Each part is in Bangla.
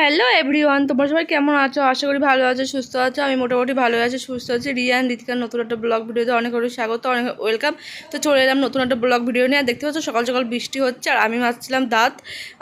হ্যালো এভরিওয়ান, তোমরা সবাই কেমন আছো? আশা করি ভালো আছো, সুস্থ আছো। আমি মোটামুটি ভালো আছি, সুস্থ আছি। রিয়ান রিতিকার নতুন একটা ব্লগ ভিডিওতে অনেক অনেক স্বাগত, অনেক ওয়েলকাম। তো চলে এলাম নতুন একটা ব্লগ ভিডিও নিয়ে। আর দেখতে পাচ্ছ সকাল সকাল বৃষ্টি হচ্ছে আর আমি মাজছিলাম দাঁত।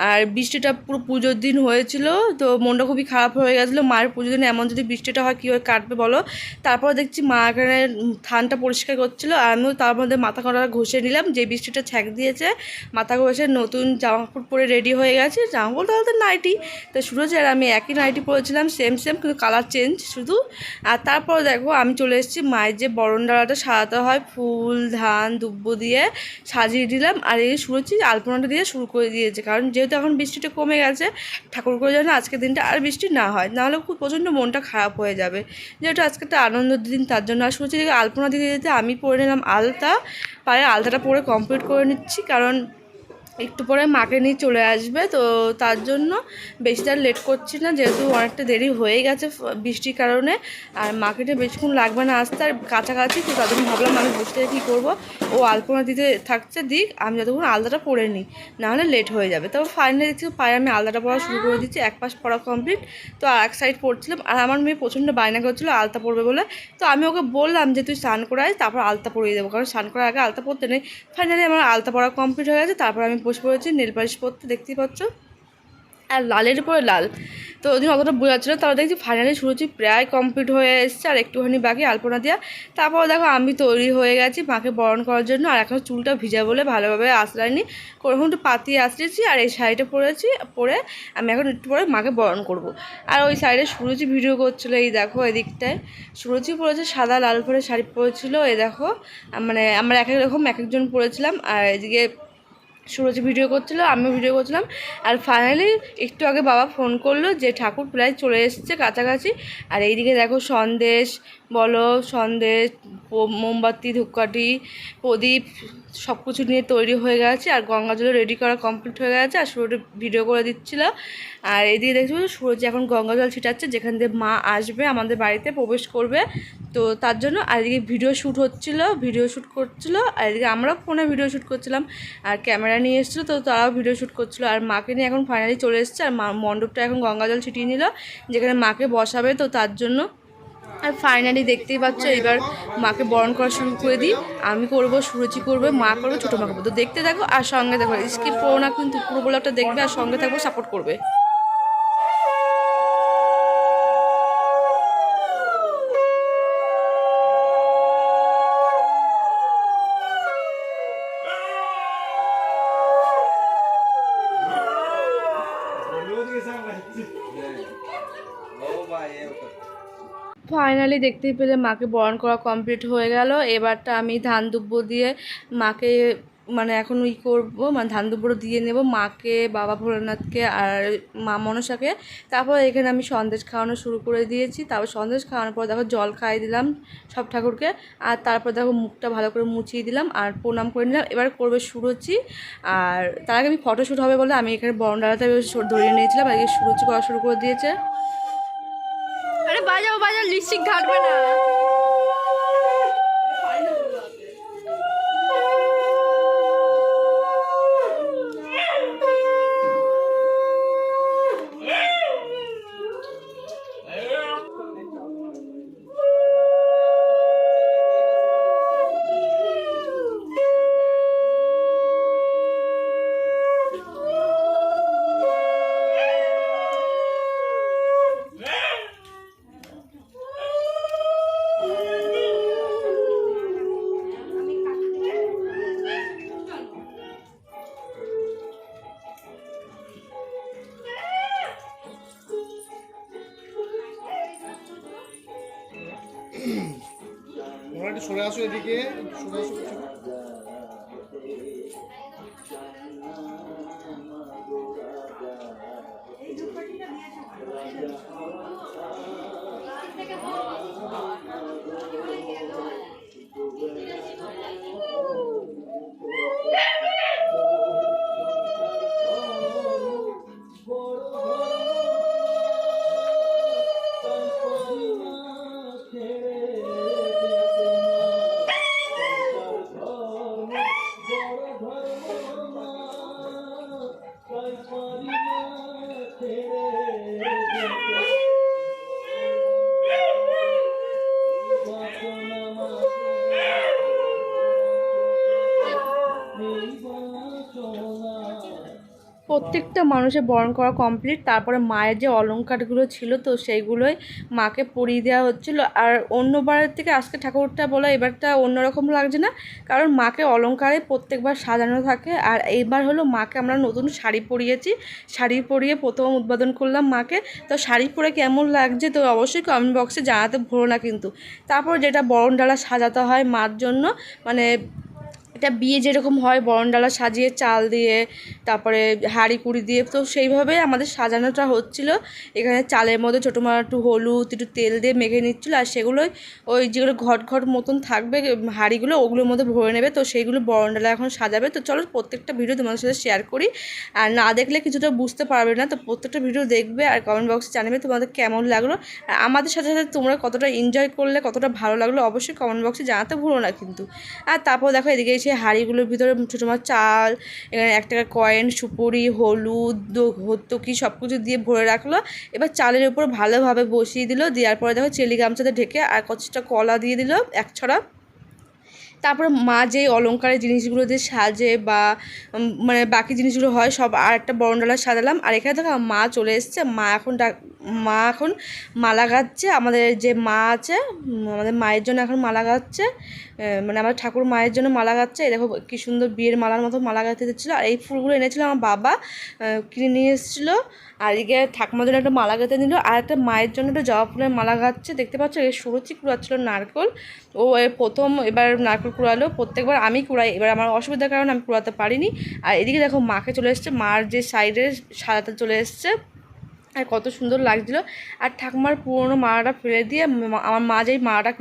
আর বৃষ্টিটা পুরো পুজোর দিন হয়েছিল, তো মনটা খুবই খারাপ হয়ে গেছিলো। মায়ের পুজোর দিন এমন যদি বৃষ্টিটা হয় কীভাবে কাটবে বলো। তারপর দেখছি মা এখানে থানটা পরিষ্কার করছিলো আর আমিও তার মধ্যে মাথা কটা ঘষে নিলাম। যে বৃষ্টিটা ছ্যাঁক দিয়েছে, মাথা ঘষে নতুন জামা কাপড় পরে রেডি হয়ে গেছে। জামা কাপড় তাহলে নাইটি তো সুরজ আর আমি একই নাইটি পরেছিলাম, সেম কিন্তু কালার চেঞ্জ শুধু। আর তারপর দেখো আমি চলে এসেছি মায়ের যে বরণডালাটা সাজাতে হয় ফুল ধান দুব্বো দিয়ে সাজিয়ে দিলাম। আর এই সুরজ আলপনাটা দিয়ে শুরু করে দিয়েছে, কারণ যেহেতু এখন বৃষ্টিটা কমে গেছে, ঠাকুর করে যেন আজকের দিনটা আর বৃষ্টি না হয়, নাহলে খুব প্রচণ্ড মনটা খারাপ হয়ে যাবে। যেহেতু আজকে একটা আনন্দের দিন তার জন্য। আর সুরজ আলপনা দিতে দিতে আমি পরে নিলাম আলতা, পায়ে আলতাটা পরে কমপ্লিট করে নিচ্ছি, কারণ একটু পরে মাকে নিয়ে চলে আসবে। তো তার জন্য বেশি তার লেট করছি না, যেহেতু অনেকটা দেরি হয়ে গেছে বৃষ্টির কারণে। আর মাকে নিয়ে বেশিক্ষণ লাগবে না আসতে, আর কাছাকাছি তো তার জন্য ভাবলাম আমি বসে কী করবো, ও আলপনা দিতে থাকছে দিক, আমি যতক্ষণ আলতাটা পরে নিই, নাহলে লেট হয়ে যাবে। তবে ফাইনালি দেখছি পায়ে আমি আলতাটা পড়া শুরু করে দিচ্ছি, এক পাশ পড়া কমপ্লিট। তো আর এক সাইড পড়ছিলাম, আর আমার মেয়ে প্রচণ্ড বায়না করছিলো আলতা পরবে বলে। তো আমি ওকে বললাম যে তুই স্নান করে আয়, তারপর আলতা পরিয়ে দেবো, কারণ স্নান করার আগে আলতা পরতে নেই। ফাইনালি আমার আলতা পড়া কমপ্লিট হয়ে গেছে। তারপর আমি বসে পড়েছি নেল পালিশ পরতে, দেখতেই পাচ্ছ, আর লালের উপরে লাল। তো ওদিন অতটা বোঝাচ্ছিল, তারপর দেখছি ফাইনালি শুরুছি প্রায় কমপ্লিট হয়ে এসছে, আর একটুখানি বাকি আলপনা দেওয়া। তারপর দেখো আমি তৈরি হয়ে গেছি মাকে বরণ করার জন্য। আর এখন চুলটা ভিজা বলে ভালোভাবে আসলাইনি, কোনোরকম একটু পাতিয়ে আসতেছি। আর এই শাড়িটা পরেছি, পরে আমি এখন একটু পরে মাকে বরণ করব। আর ওই সাইডে সুরজি ভিডিও করছিলো, এই দেখো এদিকটায় সুরজি পরেছে সাদা লাল করে শাড়ি পরেছিল। এই দেখো মানে আমরা এক এক রকম এক একজন পরেছিলাম। আর এদিকে সুরজ ভিডিও করছিলো, আমিও ভিডিও করছিলাম। আর ফাইনালি একটু আগে বাবা ফোন করলো যে ঠাকুর প্রায় চলে এসেছে কাছাকাছি। আর এইদিকে দেখো সন্দেশ বলো, সন্দেশ মোমবাতি ধূপকাঠি প্রদীপ সব কিছু নিয়ে তৈরি হয়ে গেছে। আর গঙ্গা জলে রেডি করা কমপ্লিট হয়ে গেছে, আর সুরজ ভিডিও করে দিচ্ছিল। আর এইদিকে দেখছো সুরজ এখন গঙ্গা জল ছিটাচ্ছে, যেখান দিয়ে মা আসবে আমাদের বাড়িতে প্রবেশ করবে, তো তার জন্য। আর এদিকে ভিডিও শ্যুট হচ্ছিলো, ভিডিও শ্যুট করছিলো। আর এদিকে আমরাও ফোনে ভিডিও শ্যুট করছিলাম, আর ক্যামেরা নিয়ে এসেছিলো, তো তারাও ভিডিও শ্যুট করছিলো। আর মাকে নিয়ে এখন ফাইনালি চলে এসেছে, আর মণ্ডপটা এখন গঙ্গা জল ছিটিয়ে নিল, যেখানে মাকে বসাবে, তো তার জন্য। আর ফাইনালি দেখতেই পাচ্ছ এবার মাকে বরণ করা শুরু করে দিই। আমি করবো, সুরুচি করবে, মা করবে, ছোটো মা করবো। তো দেখতে থাকো আর সঙ্গে দেখো, স্কিপ করো না কিন্তু, পুরো ব্লগটা দেখবে আর সঙ্গে থাকবো, সাপোর্ট করবে। ফাইনালি দেখতেই পেলে মাকে বরণ করা কমপ্লিট হয়ে গেল। এবারটা আমি ধান দুব্বো দিয়ে মাকে মানে এখন করবো, মানে ধান দুব্বো দিয়ে নেব মাকে, বাবা ভোলানাথকে আর মা মনসাকে। তারপর এখানে আমি সন্দেশ খাওয়ানো শুরু করে দিয়েছি। তারপর সন্দেশ খাওয়ানোর পর দেখো জল খাইয়ে দিলাম সব ঠাকুরকে। আর তারপর দেখো মুখটা ভালো করে মুছিয়ে দিলাম আর প্রণাম করে নিলাম। এবার করবে সুরুচি। আর তার আগে আমি ফটোশ্যুট হবে বলে আমি এখানে বরণডালাতে ধরিয়ে নিয়েছিলাম, আর সুরুচি করা শুরু করে দিয়েছে। আরে বাজাও বাজাও, লিপস্টিক ঘাটবে না। তোমরা একটু সরে আসো, এদিকে সরে আসো। প্রত্যেকটা মানুষের বরণ করা কমপ্লিট। তারপরে মায়ের যে অলংকারগুলো ছিল তো সেইগুলোই মাকে পরিয়ে দেওয়া হচ্ছিলো। আর অন্যবারের থেকে আজকে ঠাকুরটা বলা এবারটা অন্যরকম লাগছে না, কারণ মাকে অলংকারে প্রত্যেকবার সাজানো থাকে। আর এইবার হলো মাকে আমরা নতুন শাড়ি পরিয়েছি, শাড়ি পরিয়ে প্রথম উদ্বোধন করলাম মাকে। তো শাড়ি পরে কেমন লাগছে তো অবশ্যই কমেন্ট বক্সে জানাতে ভুলো না কিন্তু। তারপর যেটা বরণ ডালা সাজাতে হয় মার জন্য, মানে এটা বিয়ে যেরকম হয় বরণডালা সাজিয়ে চাল দিয়ে তারপরে হাঁড়ি কুড়ি দিয়ে, তো সেইভাবেই আমাদের সাজানোটা হচ্ছিল। এখানে চালের মধ্যে ছোটো মার একটু হলুদ একটু তেল দিয়ে মেখে নিচ্ছিলো, আর সেগুলোই ওই যেগুলো ঘট ঘট মতন থাকবে হাঁড়িগুলো ওগুলোর মধ্যে ভরে নেবে। তো সেইগুলো বরণডালা এখন সাজাবে। তো চলো প্রত্যেকটা ভিডিও তোমাদের সাথে শেয়ার করি, আর না দেখলে কিছুটা বুঝতে পারবে না। তো প্রত্যেকটা ভিডিও দেখবে আর কমেন্ট বক্সে জানাবে তোমাদের কেমন লাগলো, আর আমাদের সাথে সাথে তোমরা কতটা এনজয় করলে, কতটা ভালো লাগলো অবশ্যই কমেন্ট বক্সে জানাতে ভুলো না কিন্তু। আর তারপর দেখো এদিকে এসে হাঁড়িগুলোর ভিতরে ছোটো মাছ চাল, এখানে 1 টাকার কয়েন, সুপুরি, হলুদ, হত্যকি সব কিছু দিয়ে ভরে রাখলো। এবার চালের উপর ভালোভাবে বসিয়ে দিল, দেওয়ার পরে দেখো চেলি গামছাতে ঢেকে আর কতটা কলা দিয়ে দিল 1 ছড়া। তারপরে মা যেই অলংকারের জিনিসগুলো দিয়ে সাজে বা মানে বাকি জিনিসগুলো হয় সব আর একটা বরণডালা সাজালাম। আর এখানে দেখো মা চলে এসছে, মা এখন মালা গাচ্ছে। আমাদের যে মা আছে আমাদের মায়ের জন্য এখন মালা গাচ্ছে, মানে আমার ঠাকুর মায়ের জন্য মালা গাচ্ছে। এই দেখো কী সুন্দর বিয়ের মালার মতো মালা গাঁথতে দিচ্ছিলো। আর এই ফুলগুলো এনেছিল আমার বাবা, কিনে নিয়ে এসেছিলো। আর এদিকে ঠাকুমার জন্য একটা মালা গাঁথতে নিল, আর একটা মায়ের জন্য একটা জবা ফুলের মালা গাচ্ছে। দেখতে পাচ্ছ এর সুরুচি কুড়াচ্ছিল নারকেল। ও প্রথম এবার নারকেল কুড়ালো, প্রত্যেকবার আমি কুড়াই, এবার আমার অসুবিধার কারণে আমি কুড়াতে পারিনি। আর এদিকে দেখো মাকে চলে এসছে, মার যে সাইডে সাজাতে চলে এসছে, আর কত সুন্দর লাগছিলো। আর ঠাকুমার পুরোনো মালাটা ফেলে দিয়ে আমার মা যেই মালাটা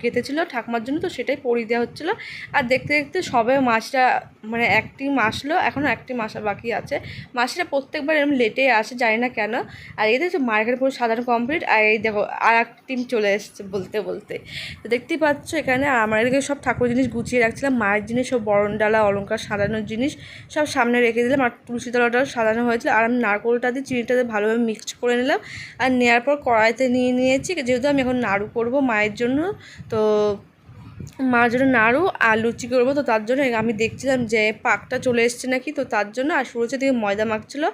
গেঁথেছিলো ঠাকুমার জন্য, তো সেটাই পরিয়ে দেওয়া হচ্ছিলো। আর দেখতে দেখতে সবে মাসটা মানে একটি মাসলো, এখনও একটি মাস বাকি আছে। মাসটা প্রত্যেকবার এরকম লেটে আসে, জানি না কেন। আর এই দেখছো মার্কেট পুরো সাজানো কমপ্লিট। আর এই দেখো আর এক টিম চলে এসছে বলতে বলতে। তো দেখতেই পাচ্ছ এখানে আমার এদিকে সব ঠাকুর জিনিস গুছিয়ে রাখছিলাম, মায়ের জিনিস সব বরণডালা অলংকার সাজানোর জিনিস সব সামনে রেখে দিলাম। আর তুলসী তলাটাও সাজানো হয়েছিল। আর আমি নারকোলটা দিয়ে চিনিটা দিয়ে ভালোভাবে মিক্স করে নিলাম। আর নেওয়ার পর কড়াইতে নিয়েছি, যেহেতু আমি এখন নাড়ু করব মায়ের জন্য। তো মার জন্য নাড়ু আর লুচি করবো, তো তার জন্য আমি দেখছিলাম যে পাকটা চলে এসছে নাকি, তো তার জন্য। আর সুরুচের দিকে ময়দা মাখছিলো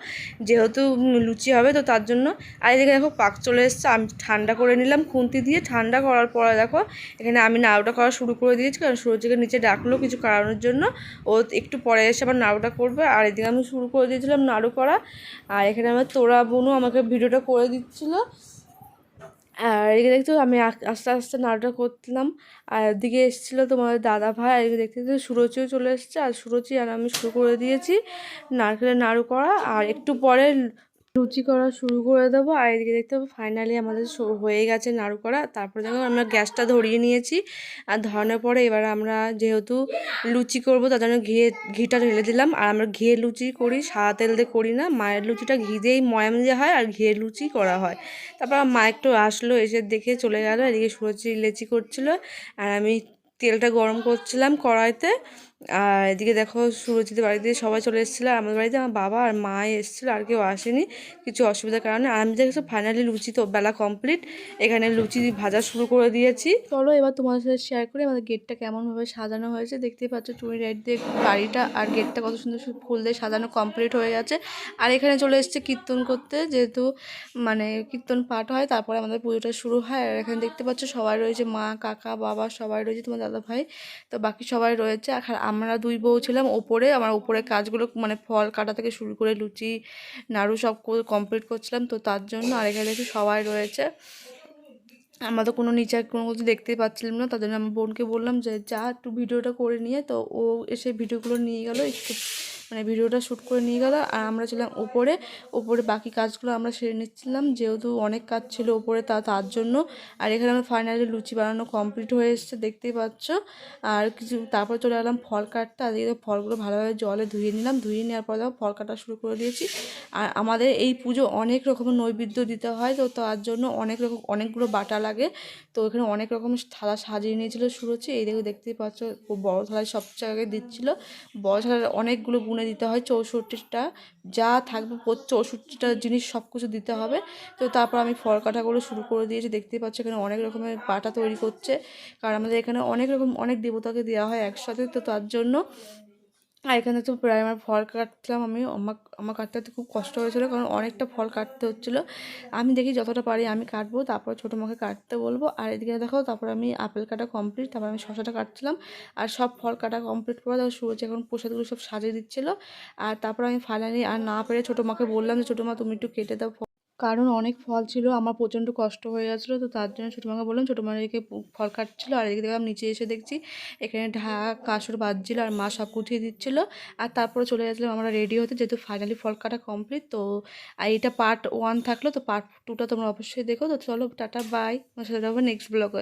যেহেতু লুচি হবে, তো তার জন্য। আর এদিকে দেখো পাক চলে এসছে, আমি ঠান্ডা করে নিলাম খুন্তি দিয়ে। ঠান্ডা করার পরে দেখো এখানে আমি নাড়ুটা করা শুরু করে দিয়েছি, কারণ সুরুচিকে নিচে ডাকলো কিছু কারণের জন্য, ও একটু পরে এসে আবার নাড়ুটা করবে। আর এদিকে আমি শুরু করে দিয়েছিলাম নাড়ু করা। আর এখানে আমার তোরা বোনও আমাকে ভিডিওটা করে দিচ্ছিলো। আর এদিকে দেখতে আমি আস্তে আস্তে নাড়ুটা করছিলাম। আর এদিকে এসেছিলো তোমার দাদা ভাই, আর এদিকে দেখতে দেখতে সুরুচিও চলে এসেছে। আর সুরুচি আর আমি শুরু করে দিয়েছি নারকেলের নাড়ু করা, আর একটু পরে লুচি করা শুরু করে দেবো। আর এদিকে দেখতে হবে ফাইনালি আমাদের হয়ে গেছে নাড়ু করা। তারপরে দেখো আমরা গ্যাসটা ধরিয়ে নিয়েছি। আর ধরানোর পরে এবার আমরা যেহেতু লুচি করবো তার জন্য ঘিটা ঢেলে দিলাম। আর আমরা ঘিয়ে লুচি করি, সাদা তেল দিয়ে করি না। মায়ের লুচিটা ঘি দিয়েই ময়াম দিয়ে হয়, আর ঘিয়ে লুচি করা হয়। তারপর মা একটু আসলো, এসে দেখে চলে গেল। এদিকে সুরুচি লেচি করছিলো, আর আমি তেলটা গরম করছিলাম কড়াইতে। আর এদিকে দেখো সুরজিতের বাড়িতে সবাই চলে এসেছিলো, আর আমাদের বাড়িতে আমার বাবা আর মা এসেছিলো, আর কেউ আসেনি কিছু অসুবিধার কারণে। আর আমি দেখছো ফাইনালি লুচি তো বেলা কমপ্লিট, এখানে লুচি ভাজা শুরু করে দিয়েছি। চলো এবার তোমাদের সাথে শেয়ার করি আমাদের গেটটা কেমনভাবে সাজানো হয়েছে। দেখতেই পাচ্ছ চুনি লাইট দিয়ে বাড়িটা আর গেটটা কত সুন্দর ফুল দিয়ে সাজানো কমপ্লিট হয়ে গেছে। আর এখানে চলে এসেছে কীর্তন করতে, যেহেতু মানে কীর্তন পাঠ হয় তারপরে আমাদের পুজোটা শুরু হয়। আর এখানে দেখতে পাচ্ছ সবাই রয়েছে, মা কাকা বাবা সবাই রয়েছে, তোমার দাদা ভাই তো বাকি সবাই রয়েছে। আর আমরা দুই বউ ছিলাম ওপরে, আমার ওপরে কাজগুলো মানে ফল কাটা থেকে শুরু করে লুচি নাড়ু সব কমপ্লিট করছিলাম, তো তার জন্য। আর এখানে দেখি সবাই রয়েছে, আমরা তো কোনো নিচে কোনো কিছু দেখতেই পাচ্ছিলাম না, তার জন্য আমার বোনকে বললাম যে যা একটু ভিডিওটা করে নিয়ে। তো ও এসে ভিডিওগুলো নিয়ে গেলো, একটু মানে ভিডিওটা শ্যুট করে নিয়ে গেল। আর আমরা ছিলাম ওপরে, বাকি কাজগুলো আমরা সেরে নিচ্ছিলাম, যেহেতু অনেক কাজ ছিল ওপরে তার জন্য। আর এখানে আমার ফাইনালি লুচি বানানো কমপ্লিট হয়ে এসেছে দেখতেই পাচ্ছ। আর কিছু তারপর চলে এলাম ফল কাটতে। আর এদিকে ফলগুলো ভালোভাবে জলে ধুয়ে নিলাম, ধুয়ে নেওয়ার পর দেখো ফল কাটা শুরু করে দিয়েছি। আর আমাদের এই পুজো অনেক রকমের নৈবেদ্য দিতে হয়, তো তার জন্য অনেকগুলো বাটা লাগে। তো এখানে অনেক রকম থালা সাজিয়ে নিয়েছিল সুরুচি, এই দেখতেই পাচ্ছ বড় থালায় সব জায়গায় দিচ্ছিলো। বড় থালায় অনেকগুলো গুনে দিতে হয়, 64টা যা থাকবে 64টা জিনিস সব কিছু দিতে হবে। তো তারপর আমি ফল কাটাগুলো শুরু করে দিয়েছি, দেখতেই পাচ্ছ এখানে অনেক রকমের বাটা তৈরি করছে, কারণ আমাদের এখানে অনেক দেবতাকে দেওয়া হয় একসাথে, তো তার জন্য। আর এখানে তো প্রায় আমার ফল কাটছিলাম আমি, আমার কাটতে কাটতে খুব কষ্ট হয়েছিলো, কারণ অনেকটা ফল কাটতে হচ্ছিলো। আমি দেখি যতটা পারি আমি কাটবো, তারপর ছোটো মাকে কাটতে বলবো। আর এদিকে দেখো, তারপর আমি আপেল কাটা কমপ্লিট, তারপর আমি শশাটা কাটছিলাম। আর সব ফল কাটা কমপ্লিট করে তারপর সুরজ এখন প্রসাদগুলো সব সাজিয়ে দিচ্ছিলো। আর তারপর আমি ফাইনালি আর না পেরে ছোটো মাকে বললাম যে ছোটো মা তুমি একটু কেটে দাও, কারণ অনেক ফল ছিল, আমার প্রচণ্ড কষ্ট হয়ে যাচ্ছিলো। তো তার জন্য ছোটো মাকে বললাম, ছোটো মা এদিকে ফল কাটছিলো। আর এদিকে দেখলাম নিচে এসে দেখছি এখানে ঢাক কাসর বাজছিলো আর মা সব গুছিয়ে দিচ্ছিলো। আর তারপরে চলে গেছিলাম আমরা রেডি হতে, যেহেতু ফাইনালি ফল কাটা কমপ্লিট। তো আর এটা পার্ট 1 থাকলো, তো পার্ট 2টা তোমরা অবশ্যই দেখো। তো চলো টাটা বাই, আমার সাথে যাবো নেক্সট ব্লগে।